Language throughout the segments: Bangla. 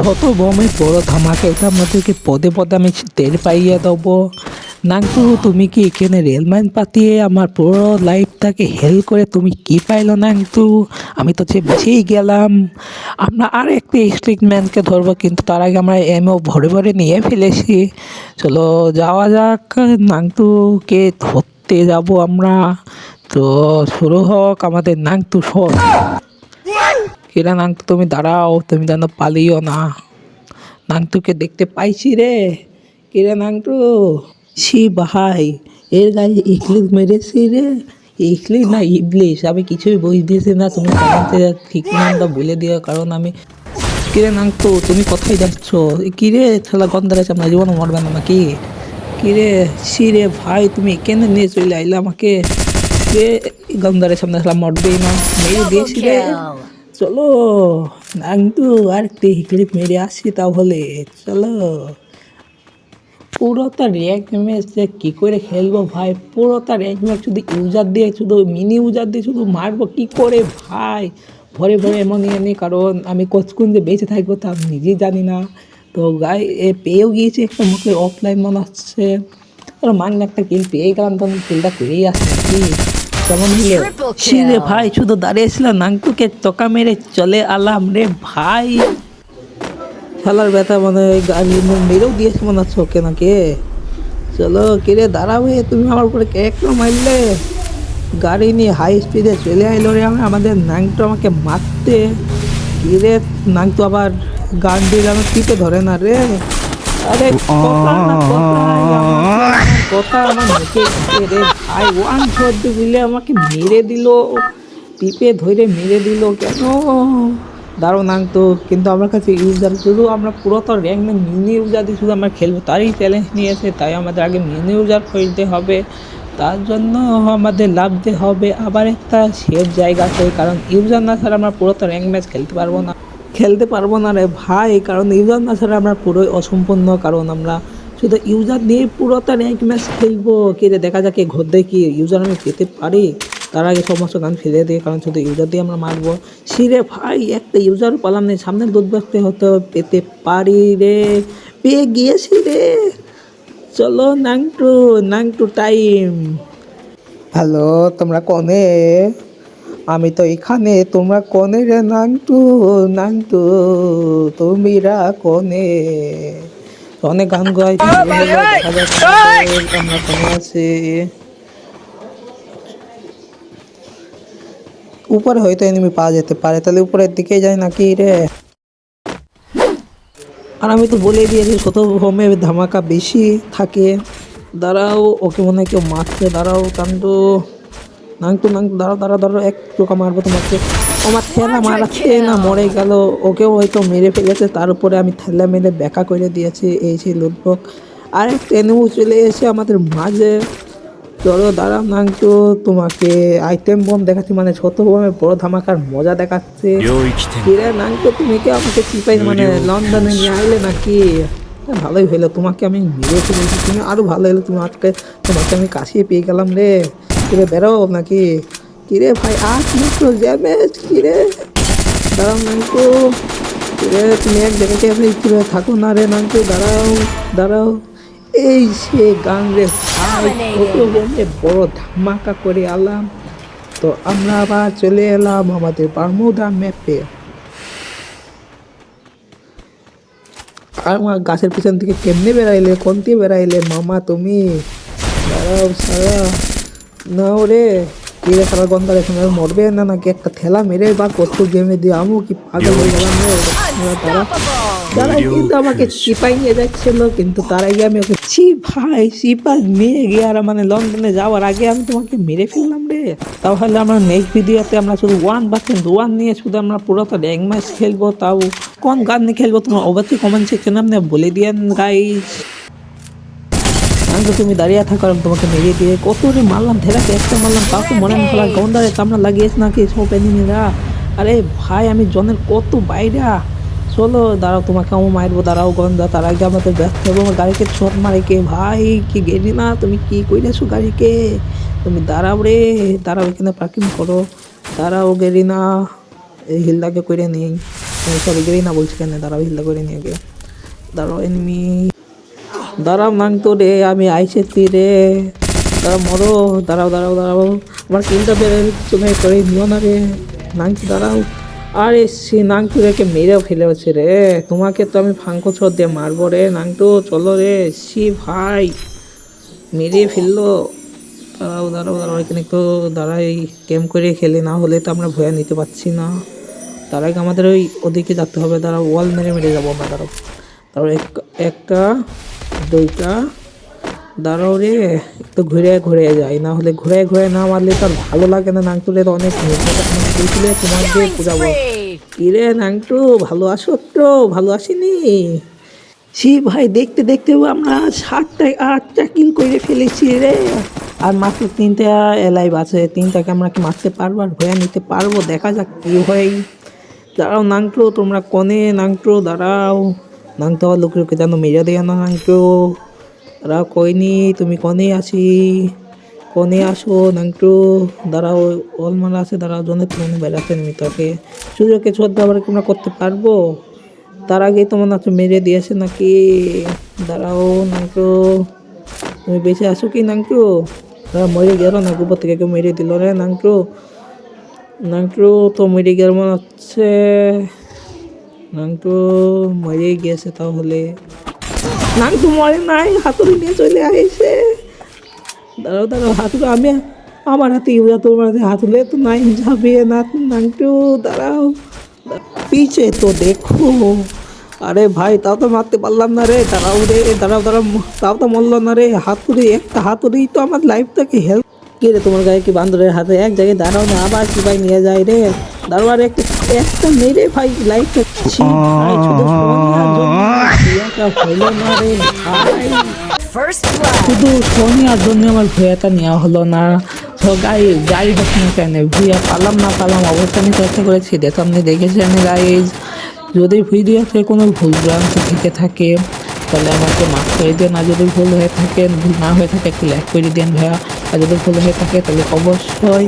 যত বোমে বড় ধামাকা, এটা আমাদেরকে পদে পদে আমি টের পাইয়ে দেবো। নাংটু, তুমি কি এখানে রেলমাইন পাতিয়ে আমার পুরো লাইফটাকে হেল করে তুমি কি পাইলো নাংটু? আমি তো যে বেঁচেই গেলাম। আমরা আর একটা স্ট্রিট ম্যানকে ধরবো, কিন্তু তার আগে আমরা এমও ভরে ভরে নিয়ে ফেলেছি। চলো যাওয়া যাক, নাংটুকে ধরতে যাব আমরা। তো শুরু হোক আমাদের নাংটু শট। কিরা নাংটু, তুমি দাঁড়াও, তুমি যেন পালিও না। নাংটুকে দেখতে পাইছি রে। কিরে নাংটু? ছি ভাই, এর গায়ে ইকলিস মেরেছি রে। ইকলিস না ইবলিশ, আমি কিছুই বুঝতেছি না। তুমি কমেন্টে ঠিক নামটা বলে দিও, কারণ আমি। কিরে নাংটু, তুমি কোথায় যাচ্ছ? কিরে ছেলা গন্ধারে আমরা জীবন মরবে না নাকি? কিরে ছি রে ভাই, তুমি কেন নিয়ে চলে আইলে আমাকে? রে গন্ধারের সামনে খেলা মরবেই না, মেরে দিয়েছি রে। চলো নাংটু, আর একটি ক্লিপ মেরে আসি তাহলে। চলো। পুরোটা র্যাঙ্ক ম্যাচ যে কী করে খেলবো ভাই? পুরোটা র্যাঙ্ক ম্যাচ শুধু ইউজার দিয়ে, শুধু মিনি ইউজার দিয়ে শুধু মারবো কী করে ভাই? ভরে ভরে এমন নিয়ে কারণ আমি কতক্ষণ যে বেঁচে থাকবো তা আমি নিজেই জানি না। তো গাই পেয়েও গিয়েছি একটা মুখে অফলাইন মনে হচ্ছে। তোর মান্য একটা কিল পেয়ে গেলাম, তো আমি কিলটা করেই আসি নাকি? কেমন হলো? সে রে ভাই, শুধু দাঁড়িয়েছিল নাংটুকে চকা মেরে চলে আলাম রে ভাই। খেলার ব্যথা মানে গাড়ি মেরেও দিয়েছে মনে হচ্ছে ওকে নাকি? চলো কিরে দাঁড়াবে, তুমি আমার উপরে ক্যারেক্টার মারলে। গাড়ি নিয়ে হাই স্পিডে চলে আইলো রে আমাদের নাংটু আমাকে মারতে। কিরে নাংটু আবার গান দিলে আমার টিপে ধরে না রে। আরে কথা আমার মুখে রে ভাই, ওয়ান শট দিলে আমাকে মেরে দিল, টিপে ধরে মেরে দিল কেন? দারুণ নাংটু, কিন্তু আমার কাছে ইউজার শুধু আমরা পুরো তো র্যাঙ্ক না, মিনি ইউজার দিয়ে শুধু আমরা খেলবো, তারই চ্যালেঞ্জ নিয়েছে। তাই আমাদের আগে মিনি ইউজার খুঁজতে হবে, তার জন্য আমাদের লাভতে হবে আবার একটা সেফ জায়গাতে, কারণ ইউজার না ছাড়া আমরা পুরো তো র্যাঙ্ক ম্যাচ খেলতে পারবো না রে ভাই। কারণ ইউজার না ছাড়া আমরা পুরোই অসম্পূর্ণ, কারণ আমরা শুধু ইউজার দিয়ে পুরোটা র্যাঙ্ক ম্যাচ খেলবো। কে দেখা যাক ঘর দিয়ে কি ইউজার আমি পেতে পারি। তার আগে সমস্ত গান ফেলে দিয়ে, কারণ শুধু ইউজার দিয়ে আমরা মারবো। সিরে ভাই, একটা ইউজার পালাম নেই, সামনে দুধ বাঁচতে হতো, পেতে পারি রে। পেয়ে গিয়েছি রে। চলো নাংটু, নাংটু টাইম। হ্যালো, তোমরা কনে? আমি তো এখানে, তোমরা কনে রে নাংটু? নাংটু তুমিরা কনে? অনেক গান গাই, দেখা যাচ্ছে আমরা কনে আছি। উপরে হয়তো এনিমি পাওয়া যেতে পারে, তাহলে উপরের দিকে যাই নাকি রে? আর আমি তো বলে দিয়েছি কত হোমে ধামাকা বেশি থাকে। দাঁড়াও, ওকে মনে হয় কেউ মারছে, দাঁড়াও কান্ডু। নাংটু নাংটু দাঁড়াও দাঁড়াও দাঁড়াও, এক টোকা মারবো তোমাকে। আমার ঠেলা মারাচ্ছে না, মরে গেল। ওকেও হয়তো মেরে ফেলেছে, তার উপরে আমি ঠেলা মেরে ব্যাকা করে দিয়েছি। এই সেই লুটবক। আর একটা এনিমি চলে এসে আমাদের মাঝে। চলো দাঁড়াও নাংটু, তোমাকে আইটেম বম দেখাচ্ছি, মানে ছোট বোমে বড় ধামাকার মজা দেখাচ্ছে। কিরে নাংটু, তুমি কি আমাকে চিপাই মানে লন্ডনে নিয়ে আইলে নাকি? ভালোই হইলো, তোমাকে আমি মেরে ফেলেছি, তুমি আরো ভালো হলো, তোমাকে আমি কাশিয়ে পেয়ে গেলাম রে। কিরে বেরো নাকি? কিরে ভাই, মাত্র জ্যামেজ। কিরে দাঁড়াও নাংটু, কিরে তুমি এক জায়গায় কিরে থাকো না রে নাংটু, দাঁড়াও দাঁড়াও। এই সে গান রে ভাই, বড় ধামাকা করে আলাম। তো আমরা আবার চলে এলাম আমাদের বারমুডা ম্যাপে। আর আমার গাছের পিছন থেকে কেমনে বেড়াইলে, কোন দিয়ে বেড়াইলে মামা তুমি? দাঁড়াও সারা নাও রে। কিরে সারা গন্ধারে সঙ্গে মরবে না নাকি? একটা ঠেলা মেরে বা কত গেমে দিয়ে আমি কি পাগল হয়ে গেলাম রে। তারা কিন্তু আমাকে চিপাই নিয়ে যাচ্ছিল, কিন্তু তার আগে আমি ওকে ভাই চিপা নিয়ে গিয়ে আর মানে লন্ডনে যাওয়ার আগে আমি তোমাকে মেরে ফেললাম রে। তাহলে আমরা নেক্সট ভিডিওতে আমরা শুধু 1 নিয়ে শুধু আমরা পুরোটা র্যাঙ্ক ম্যাচ খেলবো। তাও কোন গান নিয়ে খেলবো তোমার অবশ্যই কমেন্ট সেকশনে আপনি বলে দিয়েন গাইস। তুমি দাঁড়িয়ে থাকো, তোমাকে মেরে দিয়ে কত রে মারলাম, ঠেলাতে একটা মারলাম, কাউকে মনে না ফেলা গন্ধারে চামড়া লাগিয়েছে নাকি সব এনিমিরা? আরে ভাই, আমি জনের কত বাইরা। চলো দাঁড়াও, তোমাকে আমি মারবো, দাঁড়াও গন্ধা, তার আগে আমাদের ব্যস্ত হবো। আমার গাড়িকে শট মারে কে ভাই? কি গেলি না তুমি? কি কইরেছো গাড়িকে? তুমি দাঁড়াও রে, দাঁড়াও, এখানে পার্কিং করো। দাঁড়াও গেলি না, এই হিলটাকে কইরে নেই। সরি গেই না বলছি কেন, দাঁড়াও হিল্লা করে নিয়ে গে, দাঁড়াও এনিমি, দাঁড়াও নাং তো রে, আমি আইসে তীরে, দাঁড়াও মরো, দাঁড়াও দাঁড়াও দাঁড়াও, আমার কিনটা বেড়ে চলে করে নিও না রে, নাংটু দাঁড়াও, আরে সে নাংটু রেখে মেরেও ফেলেছে রে, তোমাকে তো আমি ফাঙ্কো ছোট দিয়ে মারবো রে নাংটু, চলো রে, সি ভাই মেরে ফেললো, দাঁড়াও দাঁড়াও দাঁড়াও, এখানে একটু দাঁড়াই ক্যাম্প করে খেলে, না হলে তো আমরা ভয়া নিতে পারছি না, তার আগে আমাদের ওই ওদিকে যেতে হবে, দাঁড়াও ওয়াল মেরে মেরে যাবো আমরা, দাঁড়াও দাঁড়াও একটা দুইটা, দাঁড়াও রে একটু ঘুরে ঘুরে যাই, না হলে ঘুরে ঘুরে না মারলে তো আর ভালো লাগে না নাংটুলে, তো অনেক দিয়েছিলে তোমার দিয়ে পূজাবো, কিরে নাংটু ভালো আসো তো, ভালো আসেনি, সি ভাই দেখতে দেখতে আমরা 7টা 8টা কিল করে ফেলেছি রে, আর মাত্র 3টা এলাইভ আছে, 3টাকে আমরা কি মারতে পারবো আর ভয়া নিতে পারবো, দেখা যাক কি হয়, দাঁড়াও নাংটু তোমরা কনে, নাংটু দাঁড়াও, নাংটু আবার লুকে লুকে যেন মেরে দেয় না নাংটু, দাঁড়াও কইনি তুমি কনে আসি, কনে আসো নাংটু, দাঁড়াও অলমালা আছে, দাঁড়াও জনের তুমি বেড়াতে নেই তাকে সুযোগকে ছোট ব্যবহার আমরা করতে পারবো, তার আগে তোমার নাচো মেরে দিয়েছে নাকি, দাঁড়াও নাংটু তুমি বেঁচে আসো কি নাংটু, দাঁড়া মরে গেল না, গোবর থেকে কেউ মেরে দিল রে নাংটু, নাংটু তো মরে গেল মনে হচ্ছে, নাংটু মরে গিয়েছে তাহলে, নাংটু মরে নাই, হাতুড়ি নিয়ে চলে আসে, দাঁড়াও দাঁড়াও হাতুড়ি আমি আমার হাতে তোমার হাতে হাতুড়ে তো নাই যাবে না নাংটু, দাঁড়াও পিছে তো দেখো, আরে ভাই তাও তো মারতে পারলাম না রে, দাঁড়াও রে, দাঁড়াও দাঁড়াও, তাও তো মরলো না রে, হাতুড়ি একটা হাতুড়ি তো আমার লাইফটাকে হেল্প, কে রে তোমার গায়ে কি বান্দরের হাতে এক জায়গায় দাঁড়াও না, আবার কি ভাই নিয়ে যায় রে, দাঁড়াও আর একটা একটা মেরে ভাই লাইফটা শুধু সোনিয়ার জন্য ভুয়াটা হইলো না রে ভাই, শুধু সোনিয়ার জন্য আমার ভুয়াটা নেওয়া হলো না, তো যাই হোক না কেন ভুয়া পালাম না পালাম অবস্থা আমি চেষ্টা করেছি, সামনে দেখেছেন গাইজ, যদি ভিডিওতে কোনো ভুল ভ্রান্তি থেকে থাকে তাহলে আমাকে মাফ করে দেন, আর যদি ভুল হয়ে থাকে, ভুল না হয়ে থাকে একটু লাইক করে দেন ভাইয়া, আর যদি ভুল হয়ে থাকে তাহলে অবশ্যই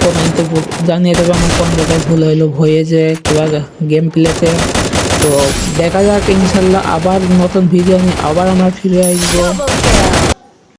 কমেন্টে জানিয়ে দেবে আমার কোন জায়গায় ভুল হইলো ভয়েজে কিংবা গেম প্লেতে, তো দেখা যাক ইনশাল্লাহ আবার নতুন ভিডিও নিয়ে আবার আমরা ফিরে আসবো।